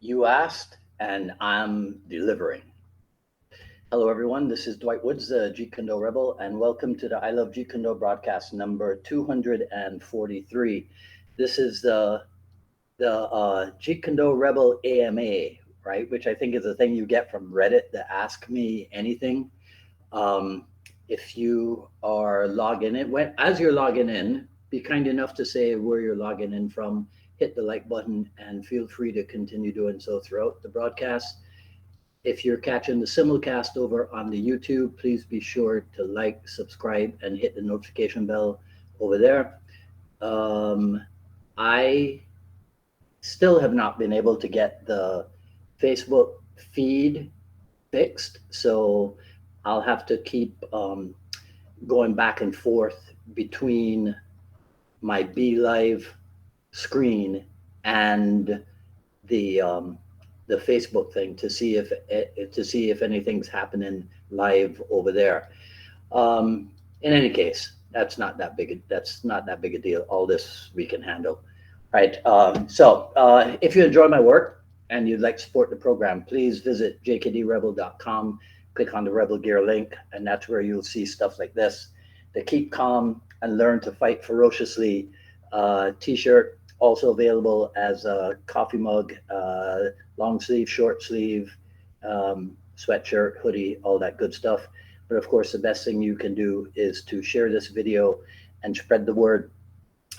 You asked, and I'm delivering. Hello, everyone. This is Dwight Woods, the Jeet Kune Do Rebel, and welcome to the I Love Jeet Kune Do broadcast number 243. This is the Jeet Kune Do Rebel AMA, right? Which I think is a thing you get from Reddit, the Ask Me Anything. Um, if you are logging in, as you're logging in, be kind enough to say where you're logging in from. Hit the like button and feel free to continue doing so throughout the broadcast. If you're catching the simulcast over on the YouTube, please be sure to like, subscribe, and hit the notification bell over there. Um, I still have not been able to get the Facebook feed fixed, so I'll have to keep going back and forth between my Be Live screen and the um, the Facebook thing to see if anything's happening live over there. In any case, that's not that big a deal. All this we can handle, right? If you enjoy my work and you'd like to support the program, please visit jkdrebel.com. Click on the Rebel Gear link, and that's where you'll see stuff like this: the Keep Calm and Learn to Fight Ferociously T-shirt, also available as a coffee mug, long sleeve, short sleeve, sweatshirt, hoodie, all that good stuff. But of course, the best thing you can do is to share this video and spread the word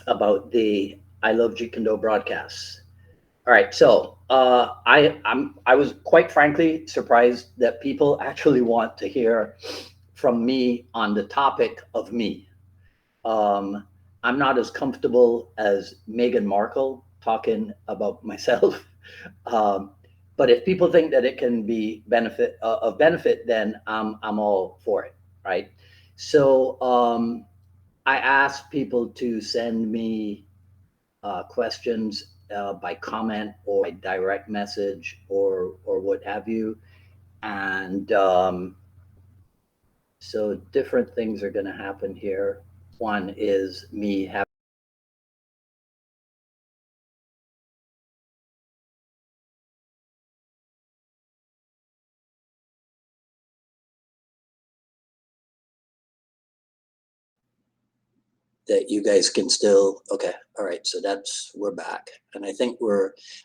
about the I Love Jeet Kune Do broadcasts. All right, so I was quite frankly surprised that people actually want to hear from me on the topic of me. Um, I'm not as comfortable as Meghan Markle talking about myself. Um, but if people think that it can be of benefit, then I'm all for it, right? So I asked people to send me questions by comment or by direct message or what have you, and so different things are going to happen here. One is me having that you guys can still okay. All right, so that's we're back, and I think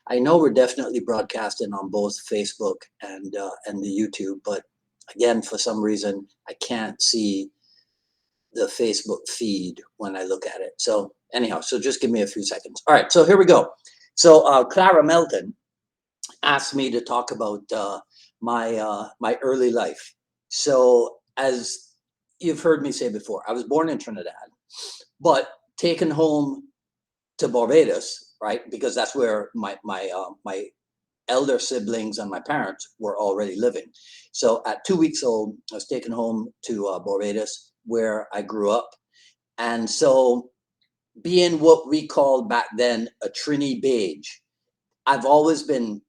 I know we're definitely broadcasting on both Facebook and the YouTube, but again, for some reason I can't see the Facebook feed when I look at it. So anyhow, so just give me a few seconds. All right, so here we go. So Clara Melton asked me to talk about my early life. So as you've heard me say before, I was born in Trinidad, but taken home to Barbados, right? Because that's where my elder siblings and my parents were already living. So at 2 weeks old, I was taken home to Barbados, where I grew up. And so, being what we called back then a Trini beige, I've always been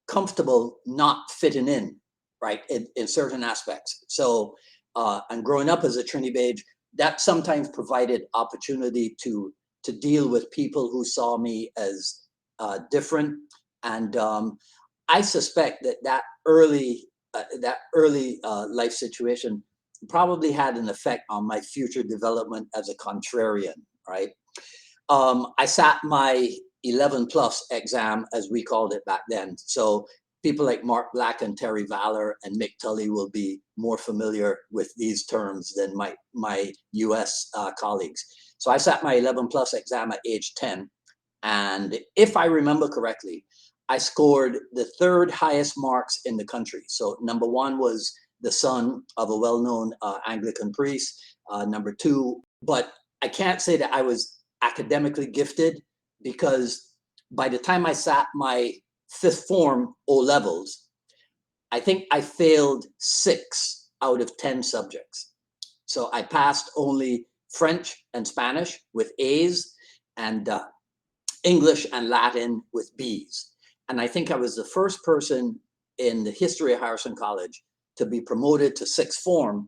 comfortable not fitting in, right, in certain aspects. So, and growing up as a Trini beige, that sometimes provided opportunity to deal with people who saw me as different. And I suspect that early life situation probably had an effect on my future development as a contrarian, right? I sat my 11 plus exam, as we called it back then. So people like Mark Black and Terry Valor and Mick Tully will be more familiar with these terms than my US colleagues. So I sat my 11 plus exam at age 10. And if I remember correctly, I scored the third highest marks in the country. So number one was the son of a well-known Anglican priest. Number two, but I can't say that I was academically gifted, because by the time I sat my fifth form O levels, I think I failed 6 out of 10 subjects. So I passed only French and Spanish with A's, and English and Latin with B's. And I think I was the first person in the history of Harrison College to be promoted to sixth form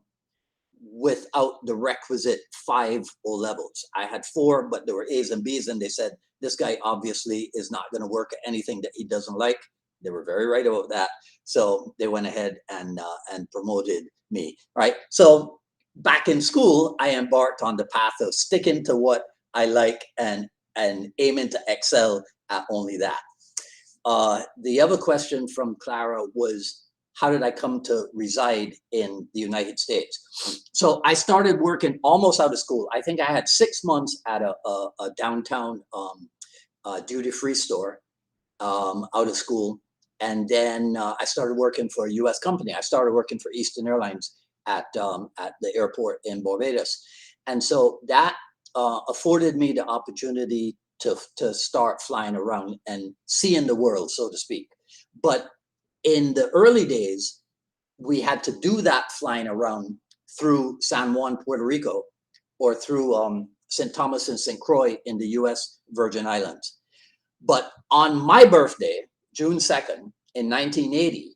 without the requisite 5 O levels. I had 4, but there were A's and B's, and they said, this guy obviously is not going to work at anything that he doesn't like. They were very right about that. So they went ahead and promoted me, right? So back in school, I embarked on the path of sticking to what I like and aiming to excel at only that. The other question from Clara was, how did I come to reside in the United States? So I started working almost out of school. I think I had 6 months at a downtown duty-free store out of school. And then I started working for a U.S. company. I started working for Eastern Airlines at the airport in Barbados. And so that afforded me the opportunity to start flying around and seeing the world, so to speak. But in the early days, we had to do that flying around through San Juan, Puerto Rico, or through St. Thomas and St. Croix in the U.S. Virgin Islands. But on my birthday, June 2nd, in 1980,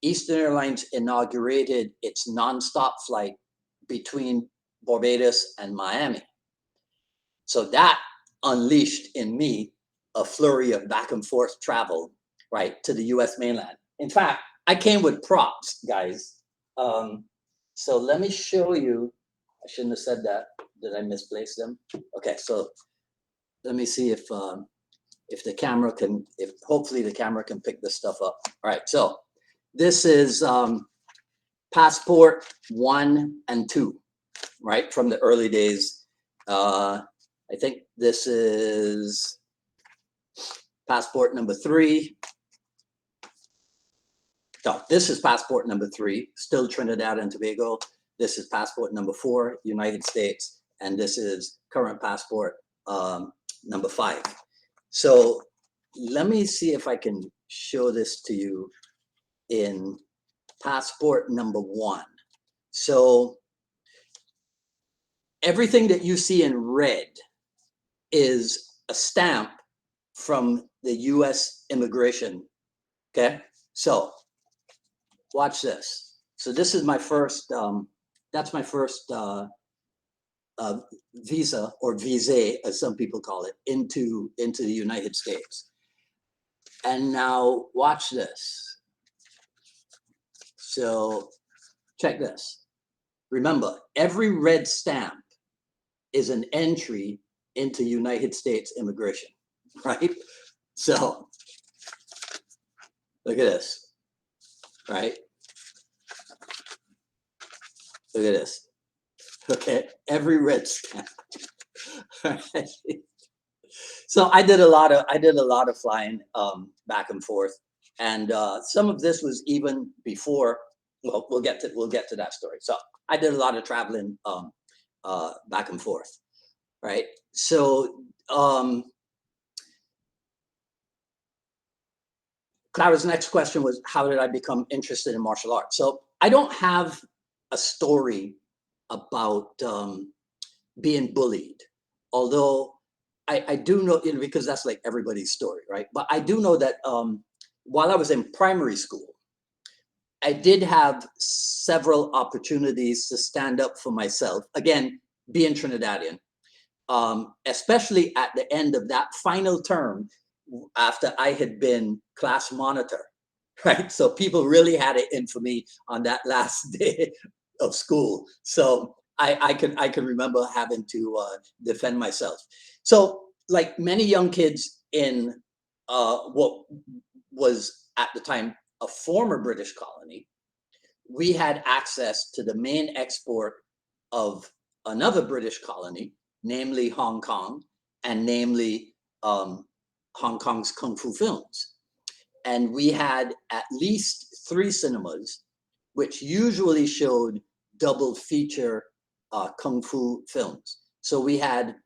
Eastern Airlines inaugurated its nonstop flight between Barbados and Miami. So that unleashed in me a flurry of back and forth travel, right, to the US mainland. In fact, I came with props, guys. So let me show you. I shouldn't have said that. Did I misplace them? Okay, so let me see if the camera can, hopefully the camera can pick this stuff up. All right, so this is passport 1 and 2, right, from the early days. I think this is passport number 3. No, this is passport number 3, still Trinidad and Tobago. This is passport number 4, United States. And this is current passport number 5. So let me see if I can show this to you in passport number 1. So everything that you see in red is a stamp from the US immigration. Okay, so watch this. So this is my first, that's my first visa, or visa as some people call it, into the United States. And now watch this. So check this. Remember, every red stamp is an entry into United States immigration, right? So look at this, right? Look at this. Okay, every red stamp. Right? So I did a lot of flying back and forth, and some of this was even before. Well, we'll get to that story. So I did a lot of traveling back and forth, right? So Clara's next question was, how did I become interested in martial arts? So I don't have a story about being bullied, although I do know, because that's like everybody's story, right? But I do know that while I was in primary school, I did have several opportunities to stand up for myself. Again, being Trinidadian, especially at the end of that final term after I had been class monitor, right? So people really had it in for me on that last day of school. So I can remember having to defend myself. So like many young kids in what was at the time a former British colony, we had access to the main export of another British colony, namely Hong Kong, and namely Hong Kong's Kung Fu films. And we had at least 3 cinemas, which usually showed double feature Kung Fu films. So we had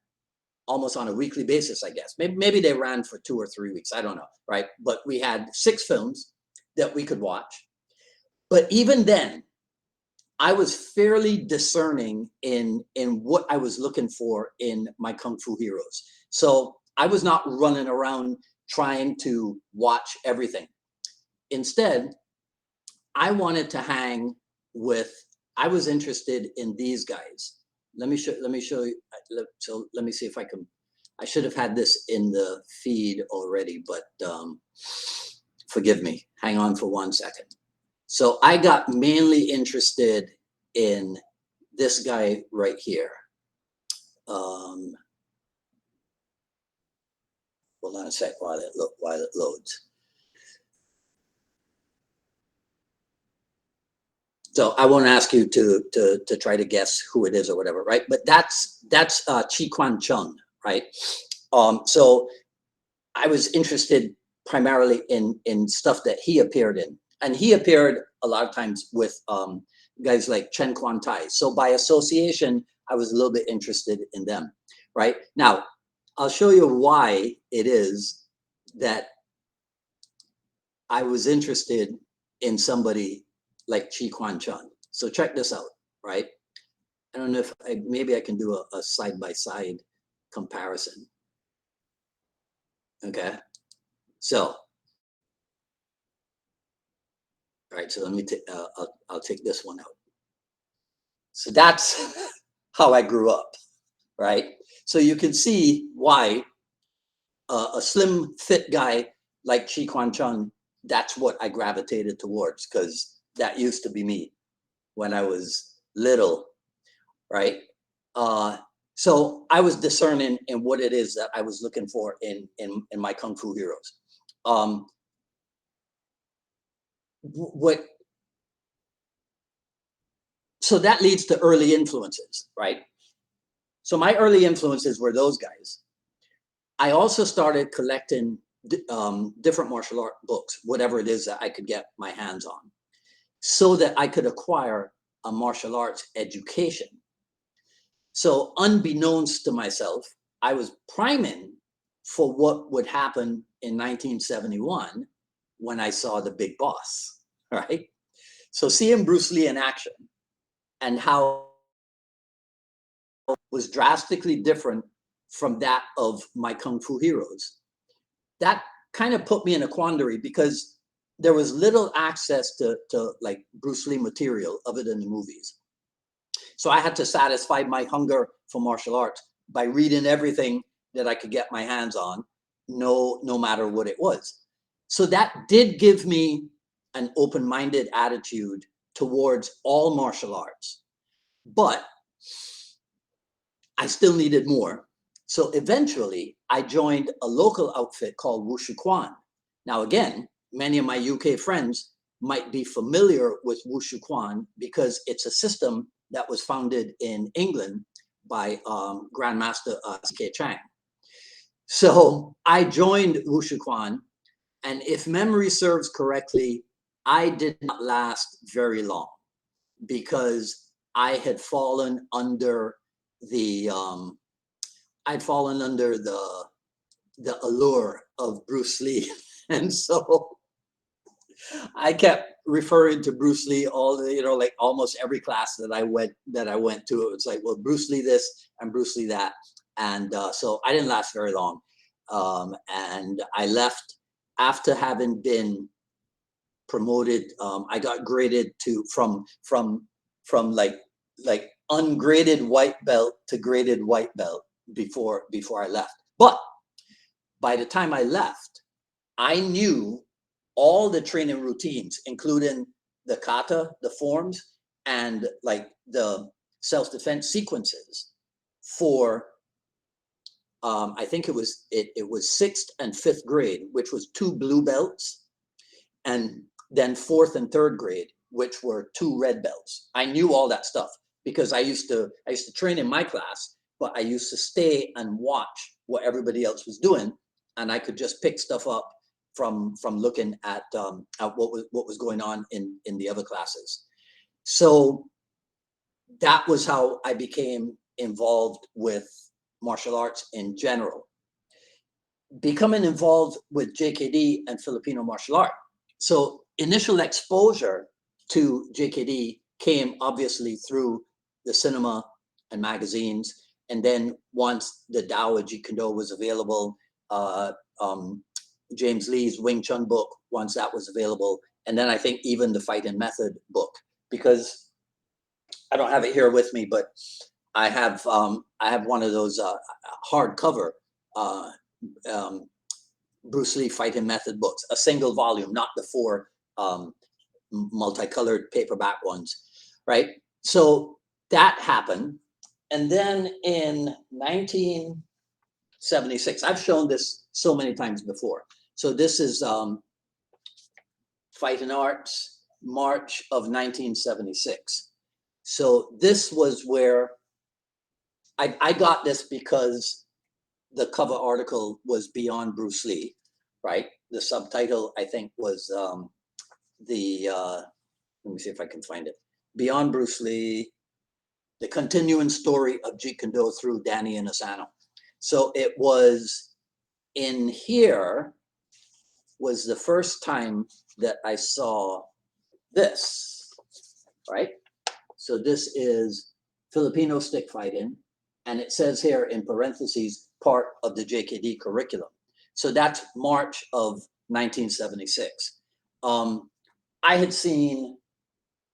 almost on a weekly basis, I guess. Maybe they ran for 2 or 3 weeks, I don't know, right? But we had 6 films that we could watch. But even then, I was fairly discerning in what I was looking for in my Kung Fu heroes. So I was not running around trying to watch everything. Instead, I wanted to hang with, I was interested in these guys. Let me show you. So let me see if I can, I should have had this in the feed already, but Forgive me. Hang on for 1 second. So I got mainly interested in this guy right here. Hold on a sec while it loads. So I won't ask you to try to guess who it is or whatever, right? But that's Chi Kwan Chung, right? So I was interested primarily in stuff that he appeared in, and he appeared a lot of times with guys like Chen Quan Tai. So by association, I was a little bit interested in them, right? Now, I'll show you why it is that I was interested in somebody like Chi Kwan Chun. So check this out, right? I don't know if maybe I can do a side-by-side comparison. Okay, so, all right, so let me take, I'll take this one out. So that's how I grew up, right? So you can see why a slim, fit guy like Chi Kwan Chun, that's what I gravitated towards, because that used to be me when I was little, right? So I was discerning in what it is that I was looking for in my Kung Fu heroes. So that leads to early influences, right? So my early influences were those guys. I also started collecting different martial art books, whatever it is that I could get my hands on, so that I could acquire a martial arts education. So unbeknownst to myself, I was priming for what would happen in 1971 when I saw The Big Boss, right? So seeing Bruce Lee in action and how it was drastically different from that of my Kung Fu heroes, that kind of put me in a quandary, because there was little access to like Bruce Lee material other than the movies. So I had to satisfy my hunger for martial arts by reading everything that I could get my hands on, no matter what it was. So that did give me an open-minded attitude towards all martial arts, but I still needed more. So eventually I joined a local outfit called Wushu Kwan. Now, again, many of my UK friends might be familiar with Wushu Kwan because it's a system that was founded in England by Grandmaster C.K. Chang. So I joined Wushu Kwan, and if memory serves correctly, I did not last very long, because I had fallen under the the allure of Bruce Lee. And so I kept referring to Bruce Lee all the, like almost every class that I went to. It was like, well, Bruce Lee this and Bruce Lee that. And so I didn't last very long. And I left after having been promoted. I got graded to from like ungraded white belt to graded white belt before I left. But by the time I left, I knew all the training routines, including the kata, the forms, and like the self-defense sequences for I think it was 6th and 5th grade, which was 2 blue belts, and then 4th and 3rd grade, which were 2 red belts. I knew all that stuff because I used to train in my class, but I used to stay and watch what everybody else was doing, and I could just pick stuff up from looking at what was going on in the other classes. So that was how I became involved with martial arts in general. Becoming involved with JKD and Filipino martial art. So initial exposure to JKD came obviously through the cinema and magazines. And then once the Tao of Jeet Kune Do was available, James Lee's Wing Chun book, once that was available, and then I think even the Fight and Method book, because I don't have it here with me, but I have one of those hardcover Bruce Lee fighting method books, a single volume, not the 4 multicolored paperback ones, right? So that happened. And then in 1976, I've shown this so many times before. So this is Fighting Arts, March of 1976. So this was where I got this because the cover article was Beyond Bruce Lee, right? The subtitle, I think, was let me see if I can find it. Beyond Bruce Lee, the continuing story of Jeet Kune Do through Danny and Asano. So it was in here was the first time that I saw this, right? So this is Filipino stick fighting, and it says here in parentheses, part of the JKD curriculum. So that's March of 1976. I had seen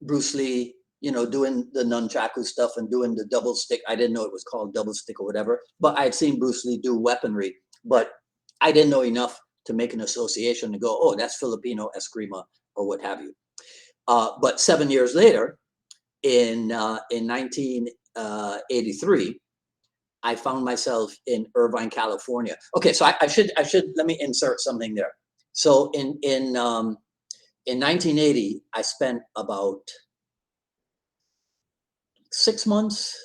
Bruce Lee, you know, doing the nunchaku stuff and doing the double stick. I didn't know it was called double stick or whatever, but I had seen Bruce Lee do weaponry, but I didn't know enough to make an association to go, oh, that's Filipino Eskrima or what have you. But 7 years later, in 1983, I found myself in Irvine, California. Okay, so I should let me insert something there. So in 1980, I spent about 6 months,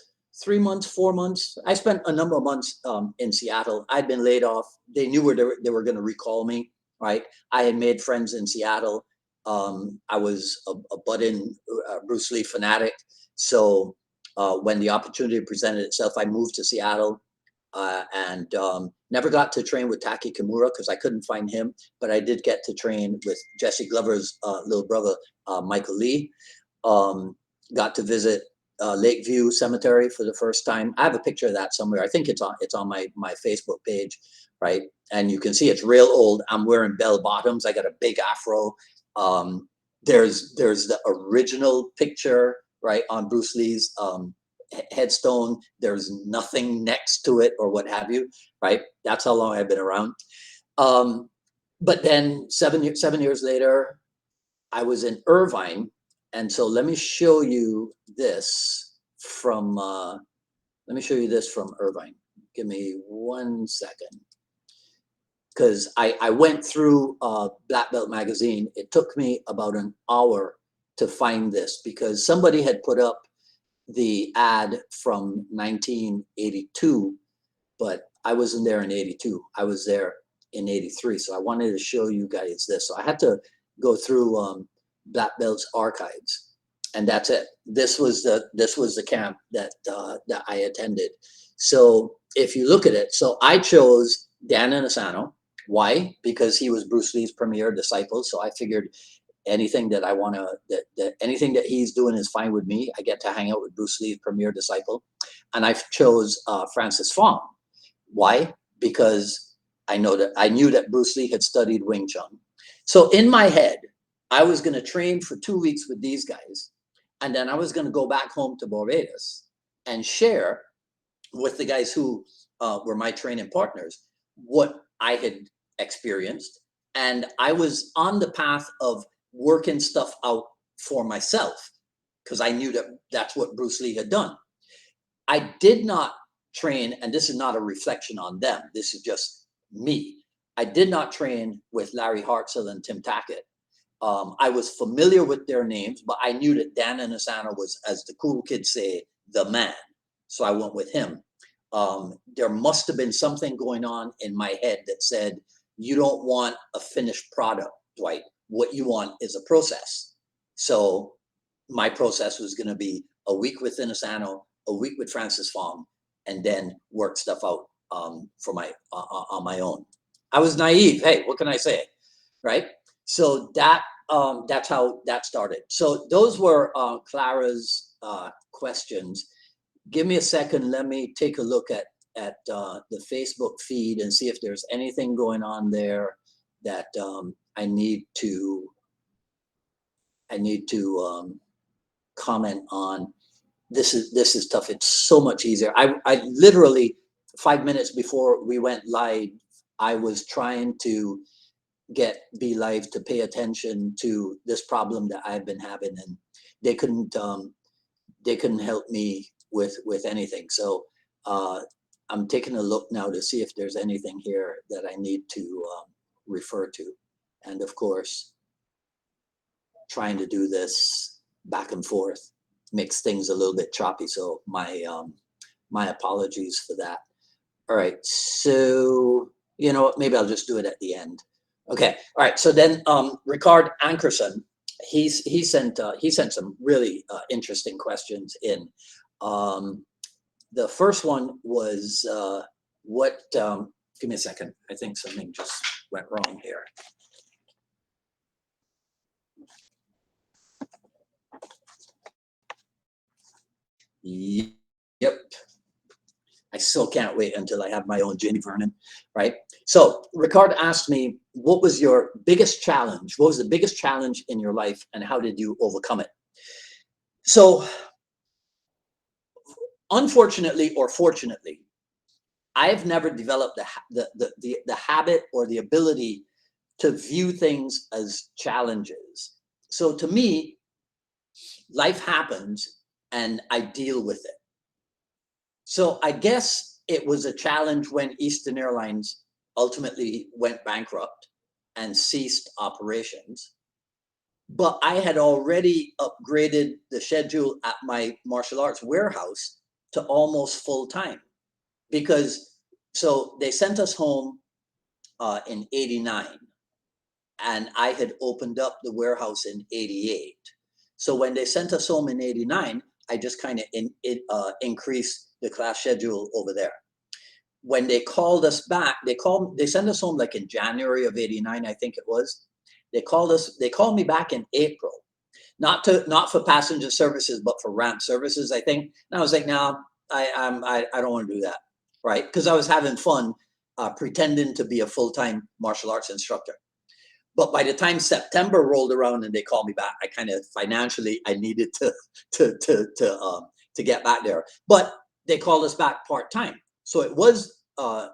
3 months, 4 months. I spent a number of months in Seattle. I'd been laid off. They knew where they were going to recall me, right? I had made friends in Seattle. I was a budding Bruce Lee fanatic. So when the opportunity presented itself, I moved to Seattle and never got to train with Taki Kimura because I couldn't find him. But I did get to train with Jesse Glover's little brother, Michael Lee. Got to visit Lakeview Cemetery for the first time. I have a picture of that somewhere. I think it's on my Facebook page, right? And you can see it's real old. I'm wearing bell bottoms. I got a big afro. There's the original picture, right, on Bruce Lee's headstone. There's nothing next to it or what have you, right? That's how long I've been around. But then 7 years later, I was in Irvine. And so let me show you this from Irvine. Give me 1 second. Because I went through Black Belt magazine. It took me about an hour to find this because somebody had put up the ad from 1982, but I wasn't there in 82. I was there in 83. So I wanted to show you guys this. So I had to go through Black Belt's archives, and that's it. This was the camp that I attended. So if you look at it, so I chose Dan Inosanto. Why? Because he was Bruce Lee's premier disciple. So I figured anything that I want to, that anything that he's doing is fine with me. I get to hang out with Bruce Lee's premier disciple. And I chose Francis Fong. Why? Because I knew that Bruce Lee had studied Wing Chun. So in my head, I was going to train for 2 weeks with these guys. And then I was going to go back home to Barbados and share with the guys who were my training partners what I had experienced. And I was on the path of working stuff out for myself because I knew that that's what Bruce Lee had done. I did not train, and this is not a reflection on them. This is just me. I did not train with Larry Hartzell and Tim Tackett. I was familiar with their names, but I knew that Dan Inosanto was, as the cool kids say, the man. So I went with him. There must have been something going on in my head that said, you don't want a finished product, Dwight. What you want is a process. So my process was going to be a week with Inosanto, a week with Francis Fong, and then work stuff out for on my own. I was naive. Hey, what can I say, right? So that's how that started. So those were Clara's questions. Give me a second. Let me take a look at the Facebook feed and see if there's anything going on there that I need to comment on. This is tough. It's so much easier. I literally 5 minutes before we went live, I was trying to get Be Live to pay attention to this problem that I've been having, and they couldn't help me with anything. So I'm taking a look now to see if there's anything here that I need to refer to. And of course, trying to do this back and forth makes things a little bit choppy. So my apologies for that. All right, so you know what, maybe I'll just do it at the end. Okay, all right, so then Ricard Ankerson, he sent some really interesting questions in. The first one was give me a second, I think something just went wrong here. Yep. I still can't wait until I have my own Ginny Vernon, right? So Ricard asked me, what was your biggest challenge? What was the biggest challenge in your life, and how did you overcome it? So unfortunately or fortunately, I've never developed the habit or the ability to view things as challenges. So to me, life happens and I deal with it. So I guess it was a challenge when Eastern Airlines ultimately went bankrupt and ceased operations. But I had already upgraded the schedule at my martial arts warehouse to almost full time, because so they sent us home in 89, and I had opened up the warehouse in 88. So when they sent us home in 89, I just kind of increased the class schedule over there. When they called us back, they sent us home like in January of 89, I think it was. They called me back in April, not for passenger services, but for ramp services, I think. And I was like, no, I don't want to do that, right? Because I was having fun pretending to be a full-time martial arts instructor. But by the time September rolled around and they called me back, I kind of financially I needed to get back there. But they called us back part-time. So it was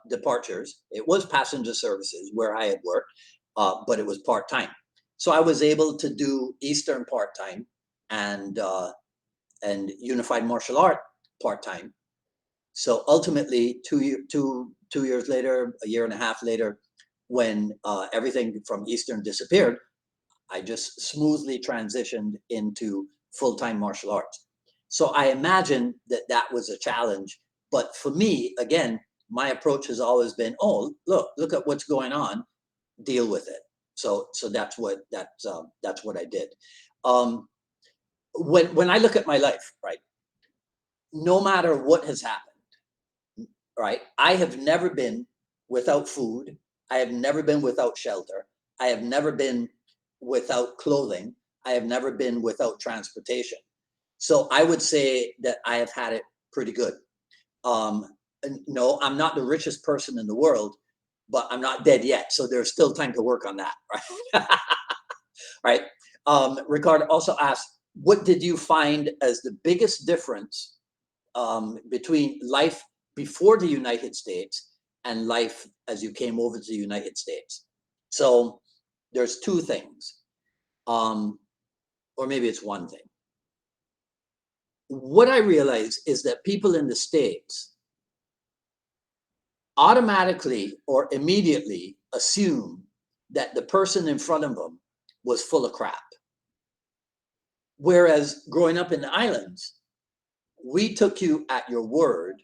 departures, it was passenger services where I had worked, but it was part-time. So I was able to do Eastern part-time and Unified Martial Art part-time. So ultimately, two years later, a year and a half later, when everything from Eastern disappeared, I just smoothly transitioned into full-time martial arts. So I imagine that was a challenge. But for me, again, my approach has always been, oh, look at what's going on, deal with it. So that's what I did. When I look at my life, right, no matter what has happened, right, I have never been without food. I have never been without shelter. I have never been without clothing. I have never been without transportation. So I would say that I have had it pretty good. No, I'm not the richest person in the world, but I'm not dead yet. So there's still time to work on that, right? Right. Ricard also asked, what did you find as the biggest difference between life before the United States and life as you came over to the United States? So there's two things, or maybe it's one thing. What I realize is that people in the States automatically or immediately assume that the person in front of them was full of crap. Whereas growing up in the islands, we took you at your word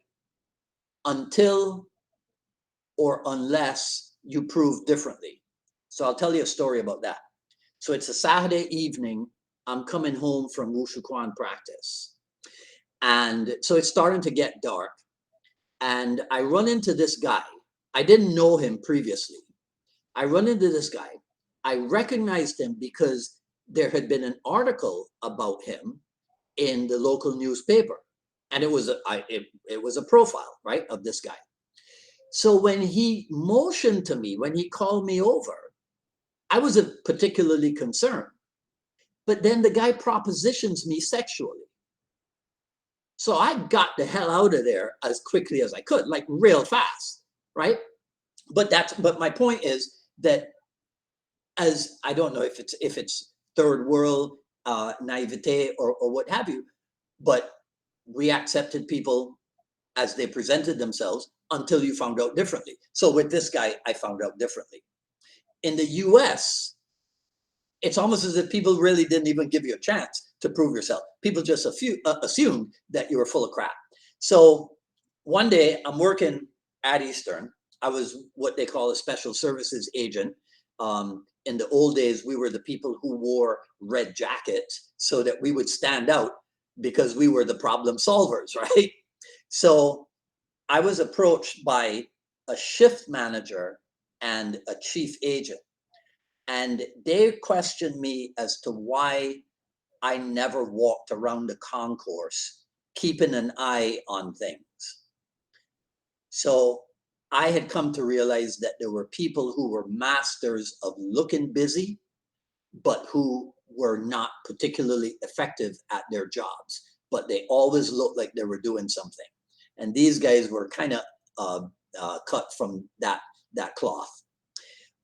until or unless you prove differently. So I'll tell you a story about that. So it's a Saturday evening. I'm coming home from Wushu Quan practice. And so it's starting to get dark. And I run into this guy. I didn't know him previously. I run into this guy. I recognized him because there had been an article about him in the local newspaper. And it was a profile, right, of this guy. So when he motioned to me, when he called me over, I wasn't particularly concerned. But then the guy propositions me sexually. So I got the hell out of there as quickly as I could, like real fast, right? but my point is that, as I don't know if it's third world naivete or what have you, but we accepted people as they presented themselves until you found out differently. So with this guy, I found out differently. In the US, it's almost as if people really didn't even give you a chance to prove yourself. People just assumed that you were full of crap. So one day I'm working at Eastern. I was what they call a special services agent. In the old days, we were the people who wore red jackets so that we would stand out because we were the problem solvers, right? So I was approached by a shift manager and a chief agent, and they questioned me as to why I never walked around the concourse keeping an eye on things. So I had come to realize that there were people who were masters of looking busy, but who were not particularly effective at their jobs, but they always looked like they were doing something. And these guys were kind of cut from that cloth.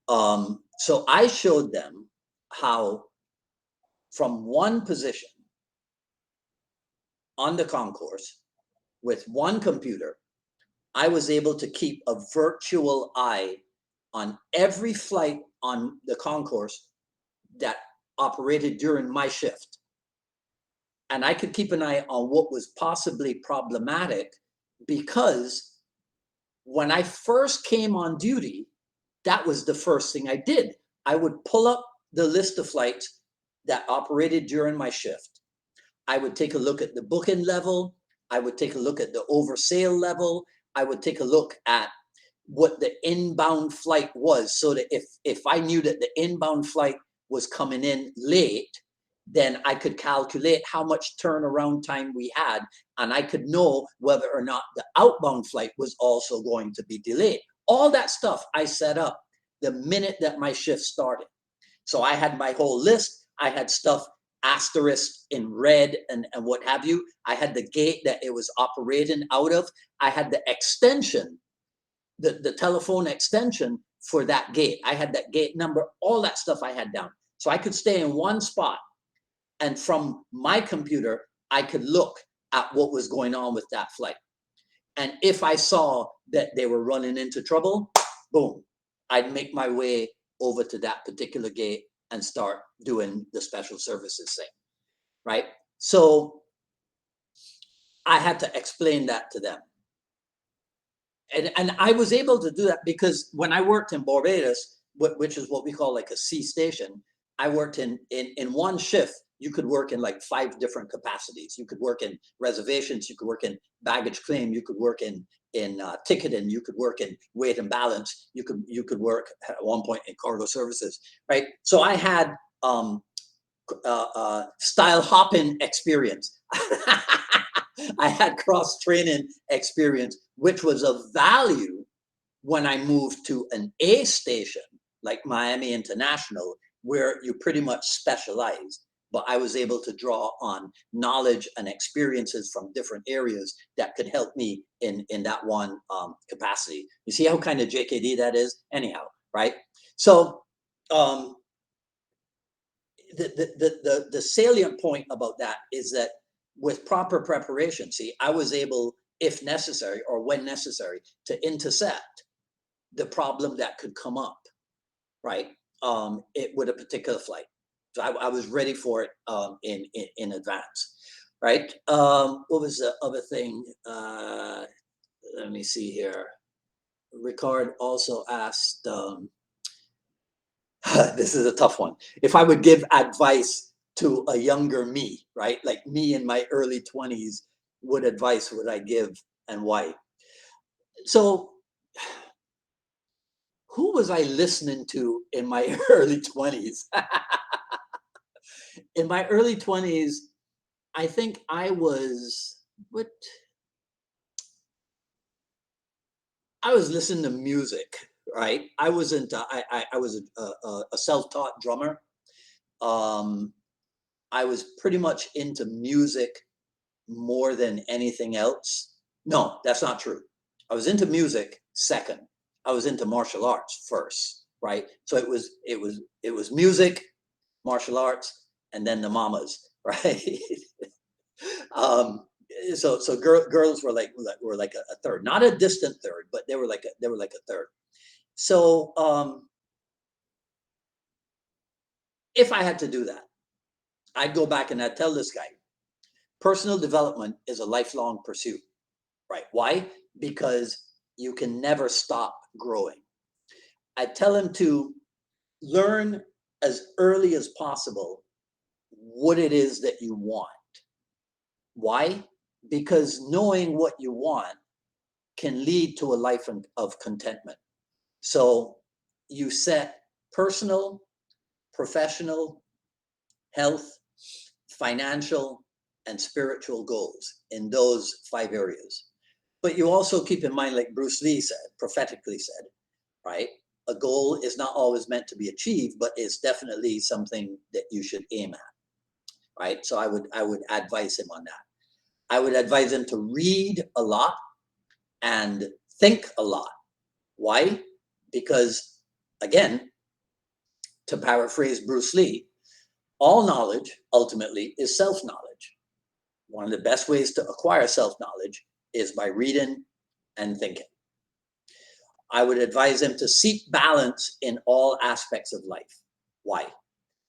So I showed them how from one position on the concourse with one computer, I was able to keep a virtual eye on every flight on the concourse that operated during my shift. And I could keep an eye on what was possibly problematic, because when I first came on duty, that was the first thing I did. I would pull up the list of flights that operated during my shift. I would take a look at the booking level. I would take a look at the oversale level. I would take a look at what the inbound flight was, so that if I knew that the inbound flight was coming in late, then I could calculate how much turnaround time we had, and I could know whether or not the outbound flight was also going to be delayed. All that stuff I set up the minute that my shift started. So I had my whole list. I had stuff asterisk in red and what have you. I had the gate that it was operating out of. I had the extension, the telephone extension for that gate. I had that gate number, all that stuff I had down. So I could stay in one spot, and from my computer, I could look at what was going on with that flight. And if I saw that they were running into trouble, boom, I'd make my way over to that particular gate and start doing the special services thing, right? So I had to explain that to them. And I was able to do that because when I worked in Barbados, which is what we call like a sea station, I worked in one shift. You could work in like 5 different capacities. You could work in reservations. You could work in baggage claim. You could work in ticketing. You could work in weight and balance. You could work at one point in cargo services, right? So I had style hopping experience. I had cross training experience, which was of value when I moved to an A station like Miami International, where you pretty much specialized. But I was able to draw on knowledge and experiences from different areas that could help me in that one capacity. You see how kind of JKD that is? Anyhow, right? So the salient point about that is that with proper preparation, see, I was able, if necessary or when necessary, to intercept the problem that could come up, right? It with a particular flight. So I was ready for it in advance, right? What was the other thing? Let me see here. Ricard also asked, this is a tough one. If I would give advice to a younger me, right? Like me in my early 20s, what advice would I give and why? So who was I listening to in my early 20s? In my early 20s, I think I was I was listening to music, right? I wasn't I was a self-taught drummer. Um, I was pretty much into music more than anything else. No, that's not true. I was into music second. I was into martial arts first, right? So it was music, martial arts, and then the mamas, right? um, girls were like a third, not a distant third, but they were like a third. So if I had to do that, I'd go back and I'd tell this guy, personal development is a lifelong pursuit, right? Why? Because you can never stop growing. I tell him to learn as early as possible what it is that you want. Why? Because knowing what you want can lead to a life of contentment. So you set personal, professional, health, financial, and spiritual goals in those 5 areas. But you also keep in mind, like Bruce Lee said, prophetically said, right? A goal is not always meant to be achieved, but it's definitely something that you should aim at, right? So I would advise him on that. I would advise him to read a lot and think a lot. Why? Because, again, to paraphrase Bruce Lee, all knowledge ultimately is self-knowledge. One of the best ways to acquire self-knowledge is by reading and thinking. I would advise him to seek balance in all aspects of life. Why?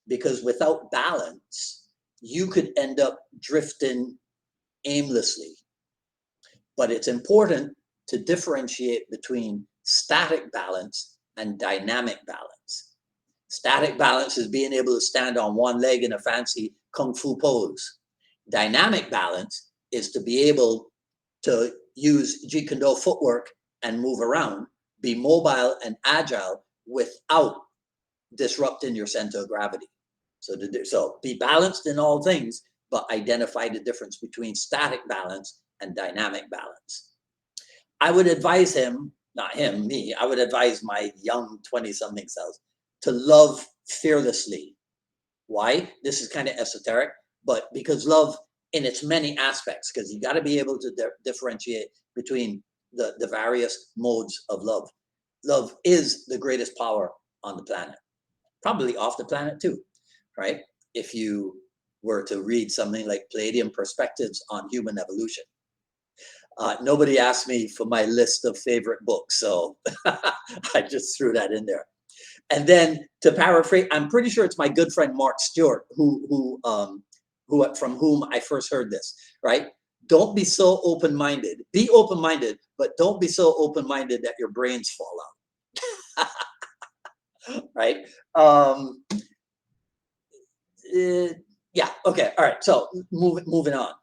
Because without balance, you could end up drifting aimlessly. But it's important to differentiate between static balance and dynamic balance. Static balance is being able to stand on one leg in a fancy kung fu pose. Dynamic balance is to be able to use Jeet Kune Do footwork and move around, be mobile and agile without disrupting your center of gravity. So be balanced in all things, but identify the difference between static balance and dynamic balance. I would advise him, not him, me, I would advise my young 20-something self to love fearlessly. Why? This is kind of esoteric, but because love in its many aspects, because you got to be able to differentiate between the various modes of love. Love is the greatest power on the planet, probably off the planet too, right? If you were to read something like Palladium Perspectives on Human Evolution. Nobody asked me for my list of favorite books, so I just threw that in there. And then to paraphrase, I'm pretty sure it's my good friend Mark Stewart who from whom I first heard this, right? Don't be so open-minded. Be open-minded, but don't be so open-minded that your brains fall out. Right? Yeah. Okay. All right. So moving on.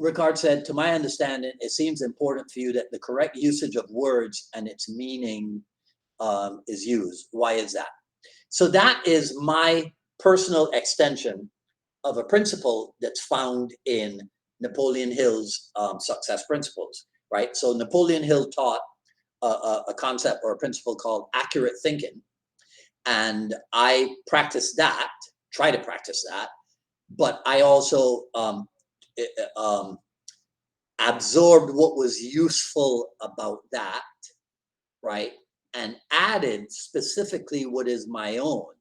Ricard said, to my understanding, it seems important for you that the correct usage of words and its meaning is used. Why is that? So that is my personal extension of a principle that's found in Napoleon Hill's success principles, right? So Napoleon Hill taught a concept or a principle called accurate thinking. And I practice that, try to practice that, but I also absorbed what was useful about that, right? And added specifically what is my own,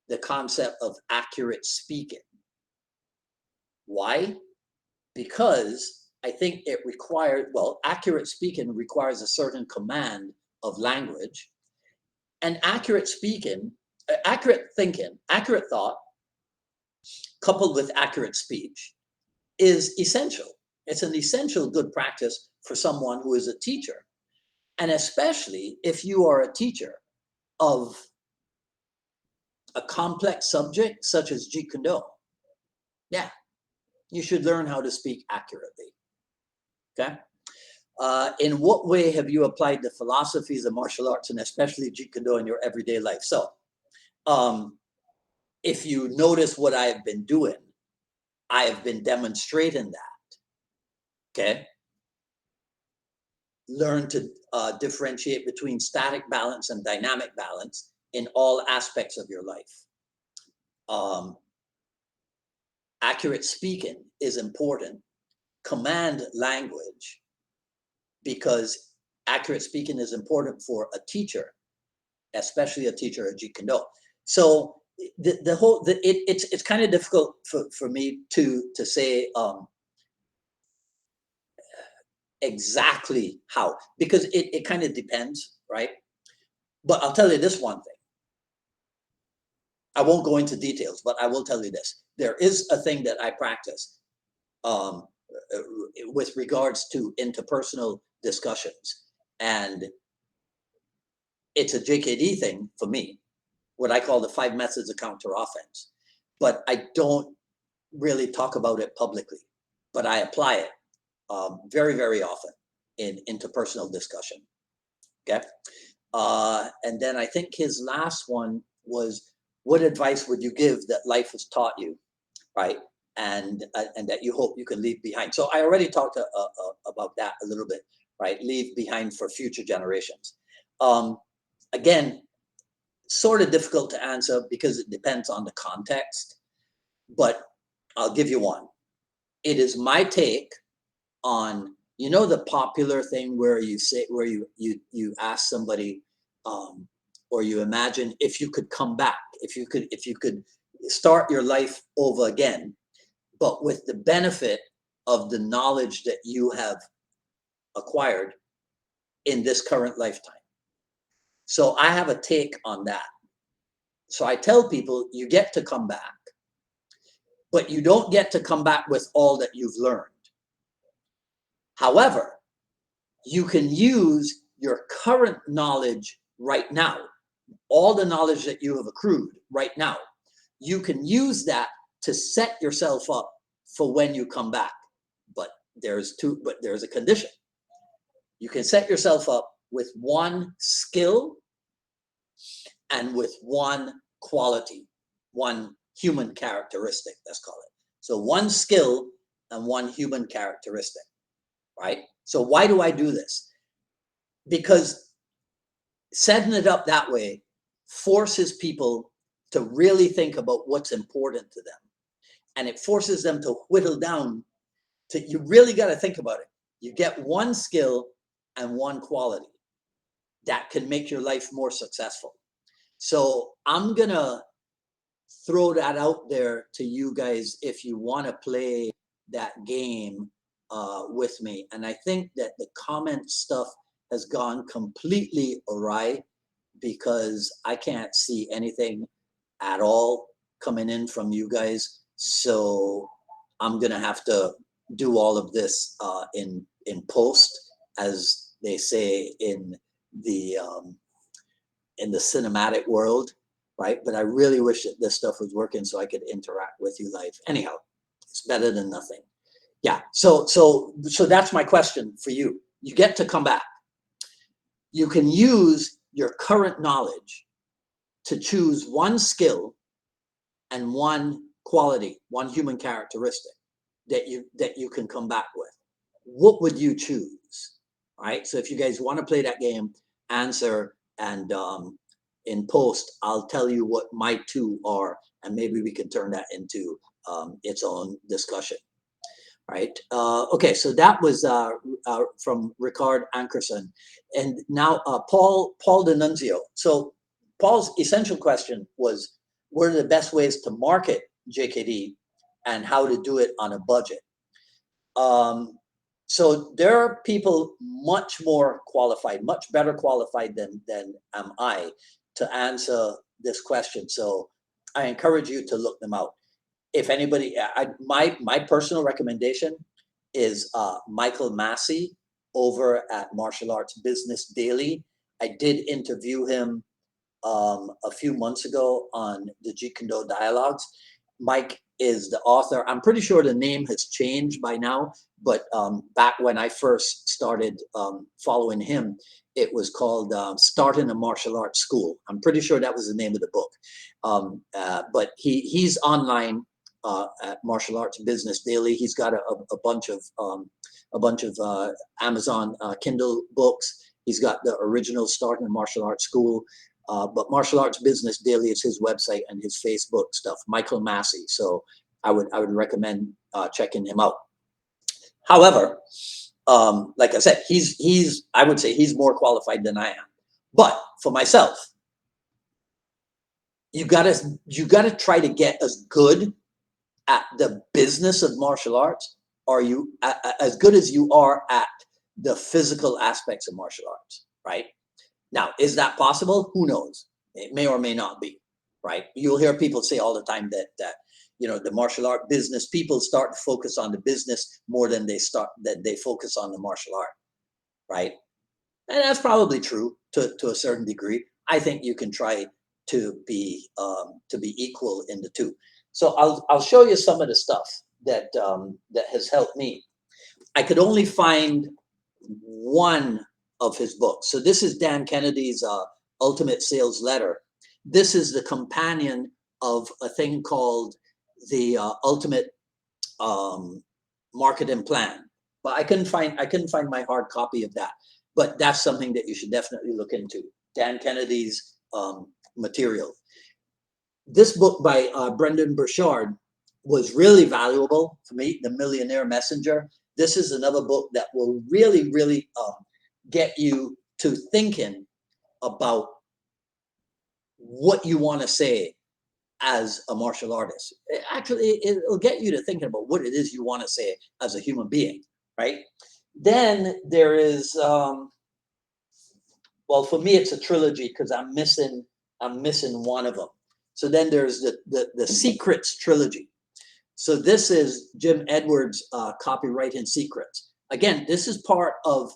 the concept of accurate speaking. Why? Because I think it required, well, accurate speaking requires a certain command of language, and accurate speaking, accurate thinking, accurate thought, coupled with accurate speech is essential. It's an essential good practice for someone who is a teacher. And especially if you are a teacher of a complex subject such as Jeet Kune Do. Yeah, you should learn how to speak accurately. Okay. In what way have you applied the philosophies of martial arts and especially Jeet Kune Do in your everyday life? So, if you notice what I have been doing, I have been demonstrating that. Okay. Learn to differentiate between static balance and dynamic balance in all aspects of your life. Accurate speaking is important. Command language, because accurate speaking is important for a teacher, especially a teacher of Jeet Kune Do. So it's kind of difficult for me to say exactly how, because it kind of depends, right? But I'll tell you this one thing. I won't go into details, but I will tell you this. There is a thing that I practice with regards to interpersonal discussions. And it's a JKD thing for me, what I call the 5 methods of counter offense. But I don't really talk about it publicly, but I apply it very, very often in interpersonal discussion. Okay. And then I think his last one was, what advice would you give that life has taught you, right? And that you hope you can leave behind. So I already talked about that a little bit, right? Leave behind for future generations. Again, sort of difficult to answer because it depends on the context, but I'll give you one. It is my take on, you know, the popular thing where you say, where you ask somebody, or you imagine if you could come back, if you could start your life over again, but with the benefit of the knowledge that you have acquired in this current lifetime. So I have a take on that. So I tell people, you get to come back, but you don't get to come back with all that you've learned. However, you can use your current knowledge right now, all the knowledge that you have accrued right now. You can use that to set yourself up for when you come back. But there's a condition. You can set yourself up with one skill and with one quality, one human characteristic, let's call it. So one skill and one human characteristic, right? So why do I do this? Because setting it up that way forces people to really think about what's important to them. And it forces them to whittle down to, you really got to think about it. You get one skill and one quality that can make your life more successful. So I'm going to throw that out there to you guys if you want to play that game with me. And I think that the comment stuff has gone completely awry because I can't see anything at all coming in from you guys. So I'm going to have to do all of this in post, as they say in the cinematic world, right? But I really wish that this stuff was working so I could interact with you live. Anyhow, it's better than nothing. Yeah. So that's my question for you. You get to come back. You can use your current knowledge to choose one skill and one quality, one human characteristic that you can come back with. What would you choose? All right. So if you guys want to play that game, answer, and in post, I'll tell you what my two are, and maybe we can turn that into its own discussion. Right. Okay. So that was from Ricard Ankerson, and now Paul D'Annunzio. So Paul's essential question was, what are the best ways to market JKD and how to do it on a budget? So there are people much more qualified, much better qualified than am I to answer this question. So I encourage you to look them out. If anybody, my personal recommendation is Michael Massey over at Martial Arts Business Daily. I did interview him a few months ago on the Jeet Kune Do Dialogues. Mike is the author. I'm pretty sure the name has changed by now, but back when I first started following him, it was called Starting a Martial Arts School. I'm pretty sure that was the name of the book. But he's online at Martial Arts Business Daily. He's got a bunch of Amazon Kindle books. He's got the original Starting a Martial Arts School. But Martial Arts Business Daily is his website and his Facebook stuff. Michael Massey. So I would recommend checking him out. However, like I said, I would say he's more qualified than I am. But for myself, you gotta try to get as good at the business of martial arts, or you as good as you are at the physical aspects of martial arts, right? Now, is that possible? Who knows? It may or may not be, right? You'll hear people say all the time that the martial art business people start to focus on the business more than they focus on the martial art, right? And that's probably true to a certain degree. I think you can try to be equal in the two. So I'll show you some of the stuff that has helped me. I could only find one of his books. So this is Dan Kennedy's Ultimate Sales Letter. This is the companion of a thing called the Ultimate Marketing Plan. But I couldn't find my hard copy of that. But that's something that you should definitely look into. Dan Kennedy's material. This book by Brendan Burchard was really valuable for me, The Millionaire Messenger. This is another book that will really, really get you to thinking about what you want to say as a martial artist. Actually, it'll get you to thinking about what it is you want to say as a human being, right? Then there is, well, for me, it's a trilogy because I'm missing one of them. So then there's the Secrets trilogy. So this is Jim Edwards' Copywriting Secrets. Again, this is part of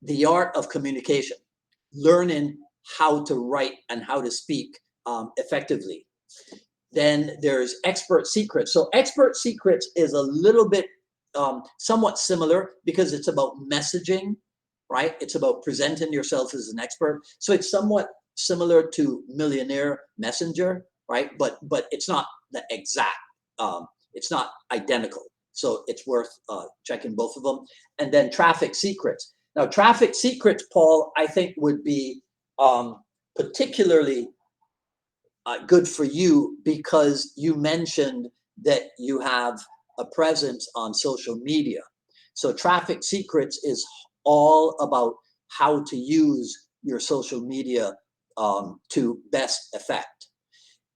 the art of communication, learning how to write and how to speak effectively. Then there's Expert Secrets. So Expert Secrets is a little bit somewhat similar because it's about messaging, right? It's about presenting yourself as an expert. So it's somewhat similar to Millionaire Messenger, right? But it's not the exact, it's not identical. So it's worth checking both of them. And then Traffic Secrets. Now, Traffic Secrets, Paul, I think would be particularly good for you because you mentioned that you have a presence on social media. So Traffic Secrets is all about how to use your social media to best effect.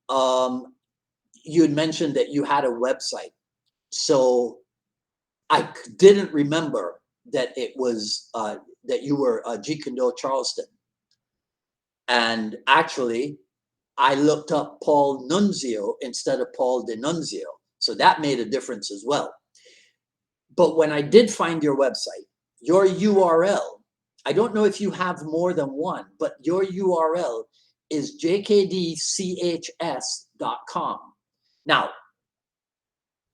You had mentioned that you had a website. So I didn't remember that it was that you were Jeet Kune Do Charleston. And actually, I looked up Paul Nunzio instead of Paul Denunzio. So that made a difference as well. But when I did find your website, your URL, I don't know if you have more than one, but your URL is jkdchs.com. Now,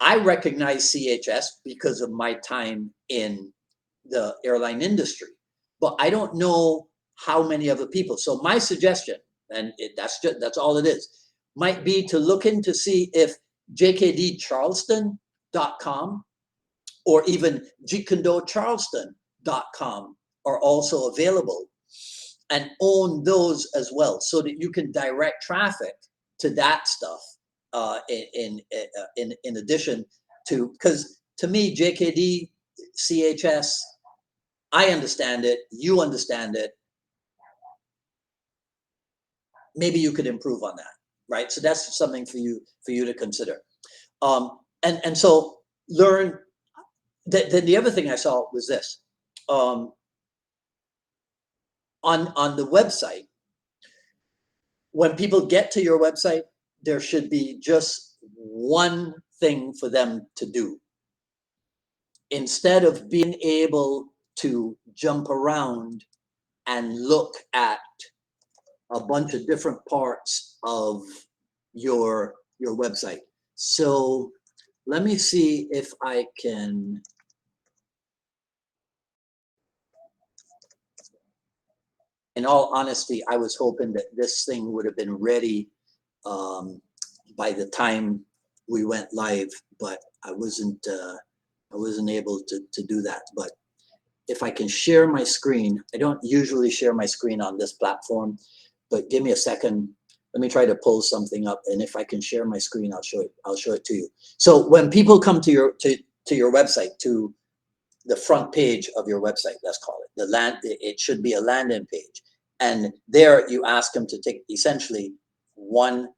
I recognize CHS because of my time in the airline industry, but I don't know how many other people. So my suggestion, and that's all it is, might be to look in to see if jkdcharleston.com or even jeetkundocharleston.com are also available, and own those as well so that you can direct traffic to that stuff in addition to, because to me, JKD, CHS, I understand it, you understand it. Maybe you could improve on that, right? So that's something for you to consider. And so learn. Then the other thing I saw was this. On the website, when people get to your website, there should be just one thing for them to do. Instead of being able to jump around and look at a bunch of different parts of your website. So let me see if I can. In all honesty, I was hoping that this thing would have been ready by the time we went live, but I wasn't able to do that. But if I can share my screen, I don't usually share my screen on this platform, but give me a second. Let me try to pull something up, and if I can share my screen, I'll show it to you. So when people come to your website to the front page of your website, let's call it. It should be a landing page. And there you ask them to take essentially one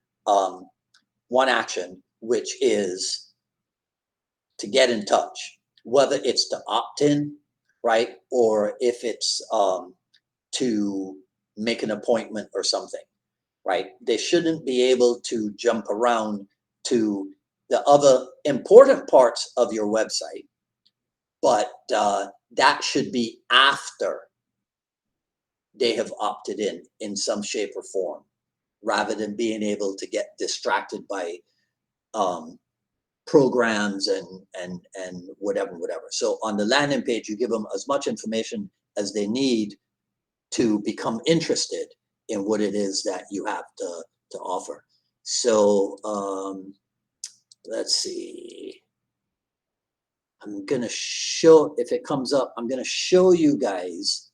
action, which is to get in touch, whether it's to opt in, right? Or if it's to make an appointment or something, right? They shouldn't be able to jump around to the other important parts of your website, but that should be after they have opted in some shape or form, rather than being able to get distracted by programs and whatever. So on the landing page, you give them as much information as they need to become interested in what it is that you have to offer. So let's see. I'm gonna show, if it comes up, I'm gonna show you guys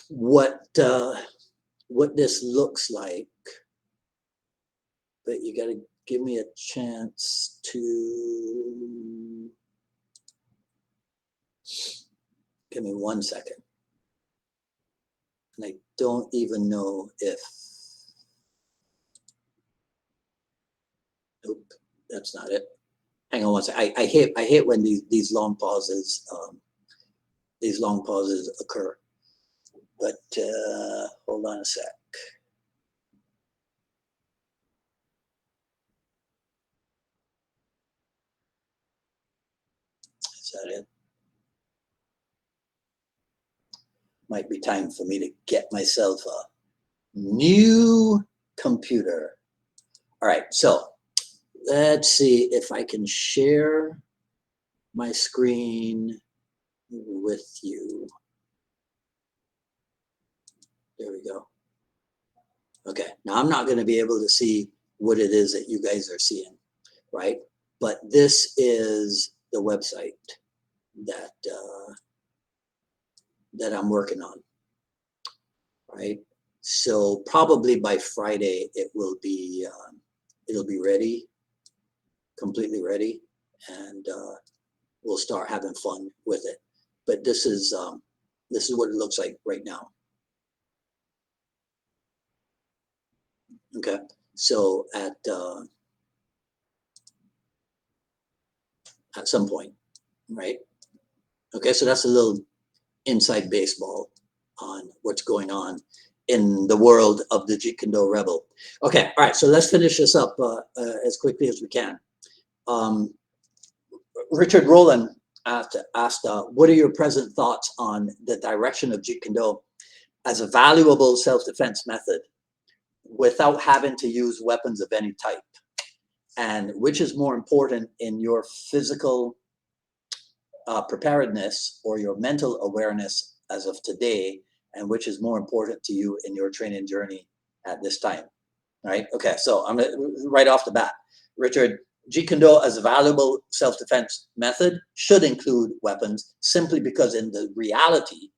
what this looks like. But you gotta give me a chance to, give me 1 second. And I don't even know if, nope, that's not it. Hang on 1 second. I hate when these long pauses occur. But hold on a sec. Is that it? Might be time for me to get myself a new computer. All right, so let's see if I can share my screen with you. There we go. Okay, now I'm not going to be able to see what it is that you guys are seeing, right? But this is the website that that I'm working on, right? So probably by Friday it'll be ready, completely ready, and we'll start having fun with it. But this is what it looks like right now. Okay, so at some point, right? Okay, so that's a little inside baseball on what's going on in the world of the Jeet Kune Do Rebel. Okay, all right, so let's finish this up as quickly as we can. Richard Rowland asked, what are your present thoughts on the direction of Jeet Kune Do as a valuable self-defense method without having to use weapons of any type? And which is more important in your physical preparedness or your mental awareness as of today, and which is more important to you in your training journey at this time, right? Okay, so I'm gonna, right off the bat, Richard, Jeet Kune Do as a valuable self-defense method should include weapons, simply because in the reality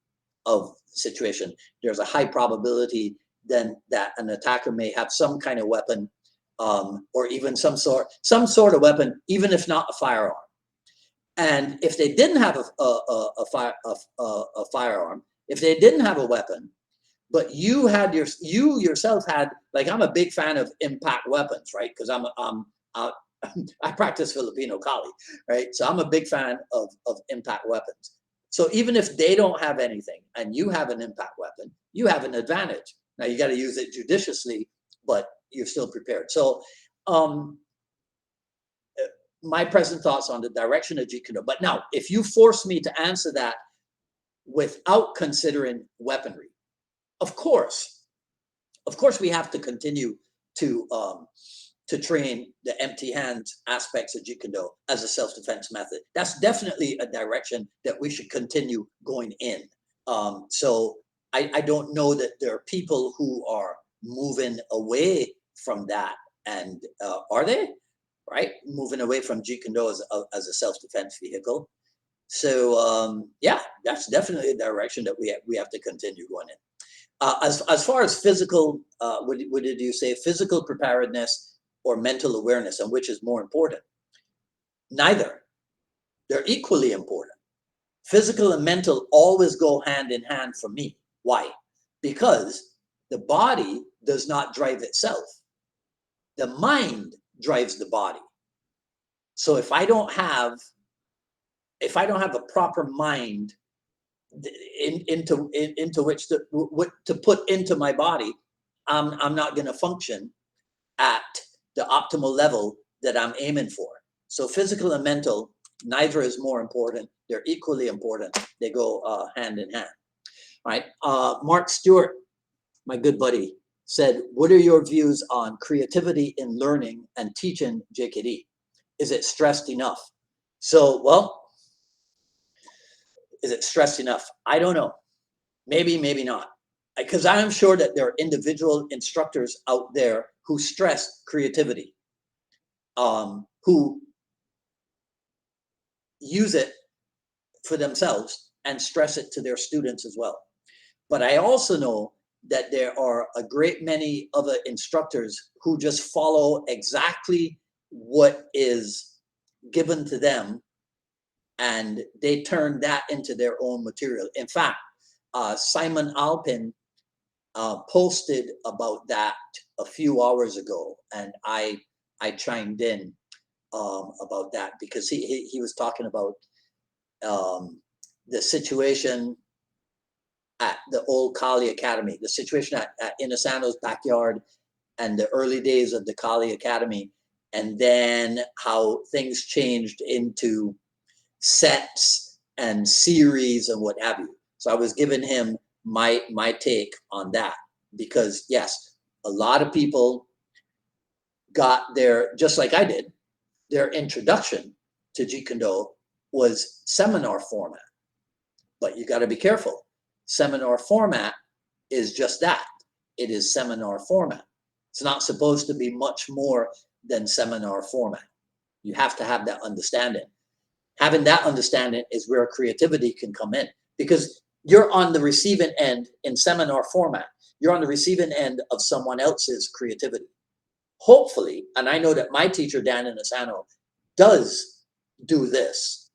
of the situation, there's a high probability then that an attacker may have some kind of weapon, or even some sort of weapon, even if not a firearm. And if they didn't have a firearm, if they didn't have a weapon, but you yourself had, like, I'm a big fan of impact weapons, right? Because I practice Filipino Kali, right? So I'm a big fan of impact weapons. So even if they don't have anything and you have an impact weapon, you have an advantage. Now you got to use it judiciously, but you're still prepared. So my present thoughts on the direction of Jeet Kune Do. But now, if you force me to answer that without considering weaponry, of course we have to continue to train the empty hand aspects of Jeet Kune Do as a self-defense method. That's definitely a direction that we should continue going in. So I don't know that there are people who are moving away from that, and are they? Right, moving away from Jeet Kune Do as a self-defense vehicle. So yeah, that's definitely a direction that we have to continue going in. As far as physical, what did you say? Physical preparedness or mental awareness, and which is more important? Neither. They're equally important. Physical and mental always go hand in hand for me. Why? Because the body does not drive itself. The mind drives the body. So if I don't have a proper mind into which to put into my body, I'm not going to function at the optimal level that I'm aiming for. So physical and mental, neither is more important. They're equally important. They go hand in hand. All right. Mark Stewart, my good buddy, said, what are your views on creativity in learning and teaching JKD? Is it stressed enough? So, well, is it stressed enough? I don't know. Maybe, maybe not. Because I'm sure that there are individual instructors out there who stress creativity, who use it for themselves and stress it to their students as well. But I also know that there are a great many other instructors who just follow exactly what is given to them, and they turn that into their own material. In fact, Simon Alpin posted about that a few hours ago, and I chimed in about that because he was talking about the situation at the old Kali Academy, the situation at Inosano's backyard and the early days of the Kali Academy, and then how things changed into sets and series and what have you. So I was giving him my take on that, because yes, a lot of people got their, just like I did, their introduction to Jeet Kune Do was seminar format. But you got to be careful. Seminar format is just that. It is seminar format. It's not supposed to be much more than seminar format. You have to have that understanding. Having that understanding is where creativity can come in, because you're on the receiving end in seminar format. You're on the receiving end of someone else's creativity. Hopefully, and I know that my teacher, Dan Inosano, does do this,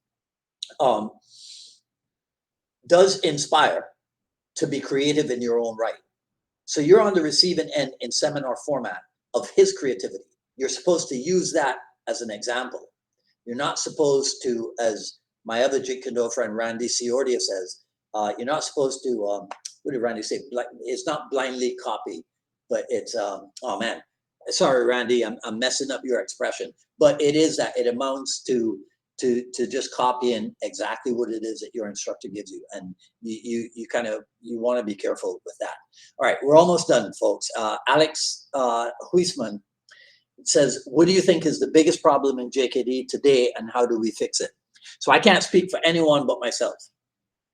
does inspire to be creative in your own right. So you're on the receiving end in seminar format of his creativity. You're supposed to use that as an example. You're not supposed to, as my other Jeet Kune Do friend Randy Ciordia says, you're not supposed to, what did Randy say? It's not blindly copy, but it's, oh man, sorry, Randy, I'm messing up your expression, but it is that it amounts to just copying exactly what it is that your instructor gives you. And you want to be careful with that. All right, we're almost done, folks. Alex Huisman says, what do you think is the biggest problem in JKD today, and how do we fix it? So I can't speak for anyone but myself.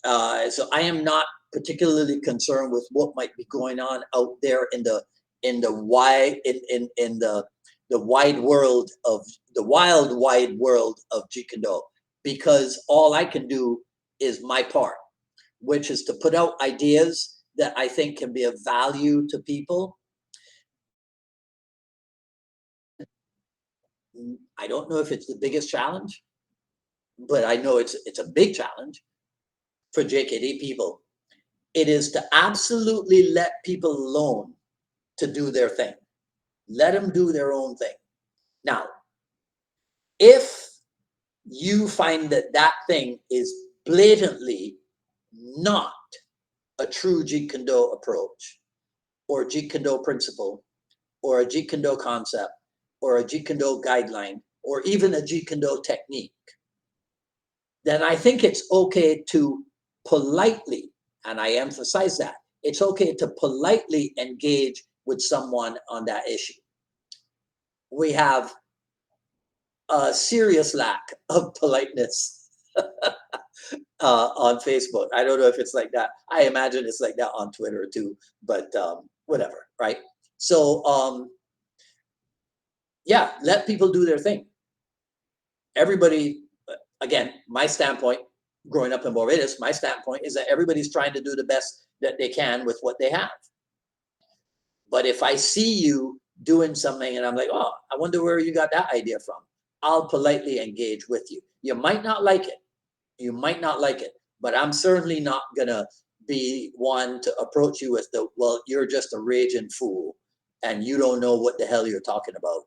So I am not particularly concerned with what might be going on out there in the wide world of the wild wide world of Jeet Kune Do, because all I can do is my part, which is to put out ideas that I think can be of value to people. I don't know if it's the biggest challenge, but I know it's a big challenge for JKD people. It is to absolutely let people alone to do their thing. Let them do their own thing. Now, if you find that that thing is blatantly not a true Jeet Kune Do approach, or Jeet Kune Do principle, or a Jeet Kune Do concept, or a Jeet Kune Do guideline, or even a Jeet Kune Do technique, then I think it's okay to politely, and I emphasize that, it's okay to politely engage with someone on that issue. We have a serious lack of politeness on Facebook. I don't know if it's like that. I imagine it's like that on Twitter too, but whatever, right? So yeah, let people do their thing. Everybody, again, my standpoint, growing up in Barbados, my standpoint is that everybody's trying to do the best that they can with what they have. But if I see you doing something and I'm like, oh, I wonder where you got that idea from, I'll politely engage with you. You might not like it. You might not like it, but I'm certainly not gonna be one to approach you with the, well, you're just a raging fool and you don't know what the hell you're talking about.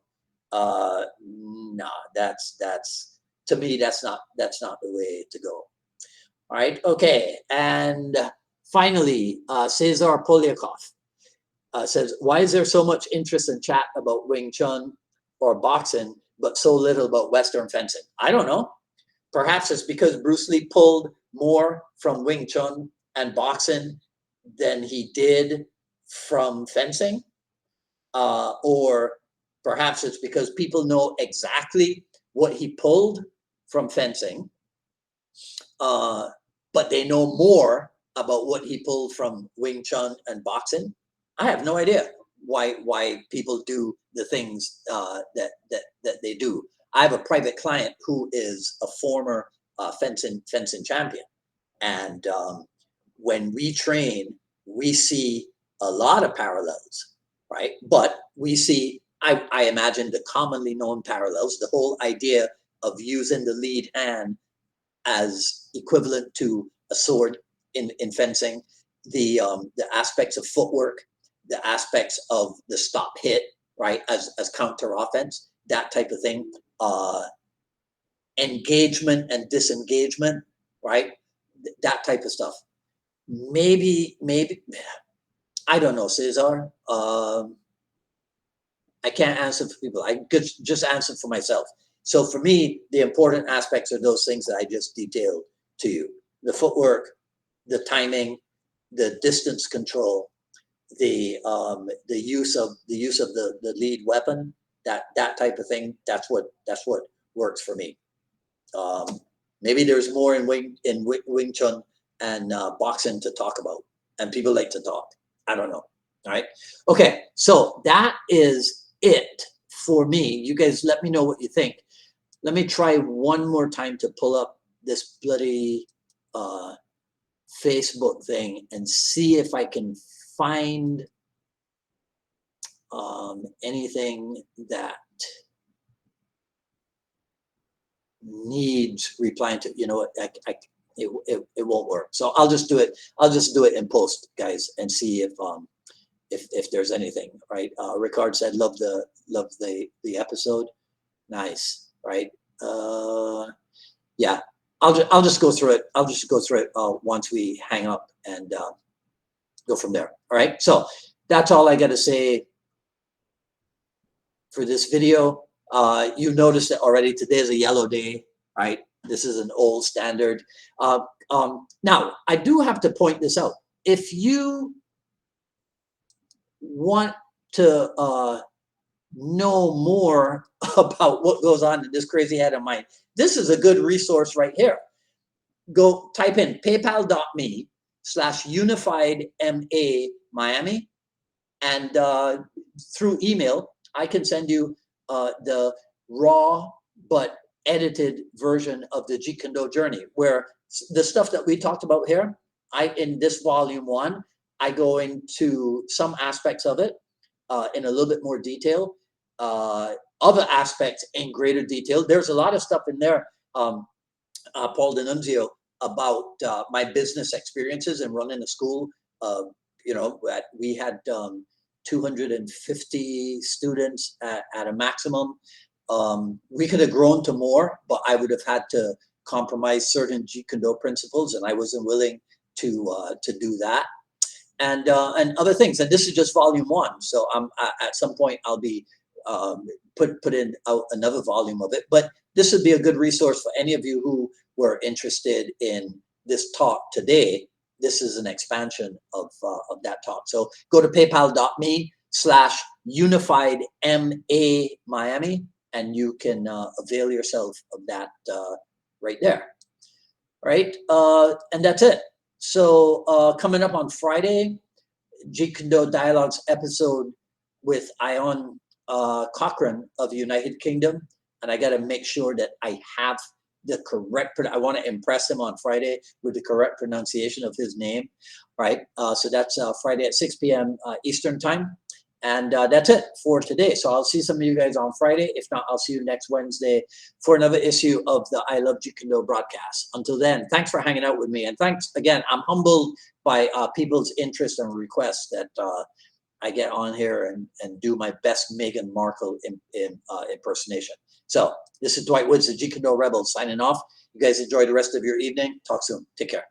Nah, that's to me, that's not the way to go. All right, okay, and finally, Cesar Polyakov says, why is there so much interest in chat about Wing Chun or boxing, but so little about Western fencing? I don't know. Perhaps it's because Bruce Lee pulled more from Wing Chun and boxing than he did from fencing. Or perhaps it's because people know exactly what he pulled from fencing, but they know more about what he pulled from Wing Chun and boxing. I have no idea why people do the things that they do. I have a private client who is a former fencing champion, and when we train, we see a lot of parallels, right? But we see, I imagine, the commonly known parallels, the whole idea of using the lead hand as equivalent to a sword in fencing, the aspects of footwork, the aspects of the stop hit, right, as counter offense, that type of thing, engagement and disengagement, right, that type of stuff. Maybe I don't know, Cesar. I can't answer for people. I could just answer for myself. So for me, the important aspects are those things that I just detailed to you: the footwork, the timing, the distance control, the use of the lead weapon, that type of thing. That's what works for me. Maybe there's more in Wing Chun and boxing to talk about, and people like to talk. I don't know. All right. Okay. So that is it for me. You guys, let me know what you think. Let me try one more time to pull up this bloody Facebook thing and see if I can find anything that needs replying to. You know what? It won't work. So I'll just do it. I'll just do it in post, guys, and see if there's anything. Right? Ricard said, love the episode. Nice. Right? Yeah. I'll just go through it. I'll just go through it once we hang up and go from there. All right. So that's all I got to say for this video. You noticed that already. Today is a yellow day, right? This is an old standard. Now, I do have to point this out. If you want to know more about what goes on in this crazy head of mine, this is a good resource right here. Go type in paypal.me/unifiedma Miami, and through email, I can send you the raw but edited version of the Jeet Kune Do journey, where the stuff that we talked about here, in this volume 1, I go into some aspects of it in a little bit more detail, other aspects in greater detail. There's a lot of stuff in there, Paul D'Annunzio, about my business experiences and running a school. We had 250 students at a maximum. We could have grown to more, but I would have had to compromise certain Jeet Kune Do principles, and I wasn't willing to do that. And other things. And this is just volume 1. So at some point I'll be put in another volume of it. But this would be a good resource for any of you who were interested in this talk today. This is an expansion of that talk. So go to paypal.me/unifiedma Miami, and you can avail yourself of that right there. All right, and that's it. So coming up on Friday, Jeet Kune Do Dialogues episode with Ion Cochran of United Kingdom, and I got to make sure that I have the correct. I want to impress him on Friday with the correct pronunciation of his name, right? So that's Friday at 6 p.m. Eastern time, And that's it for today. So I'll see some of you guys on Friday. If not, I'll see you next Wednesday for another issue of the I Love Jeet Kune Do broadcast. Until then, thanks for hanging out with me. And thanks again. I'm humbled by people's interest and requests that I get on here and do my best Meghan Markle impersonation. So this is Dwight Woods, the Jeet Kune Do Rebel, signing off. You guys enjoy the rest of your evening. Talk soon. Take care.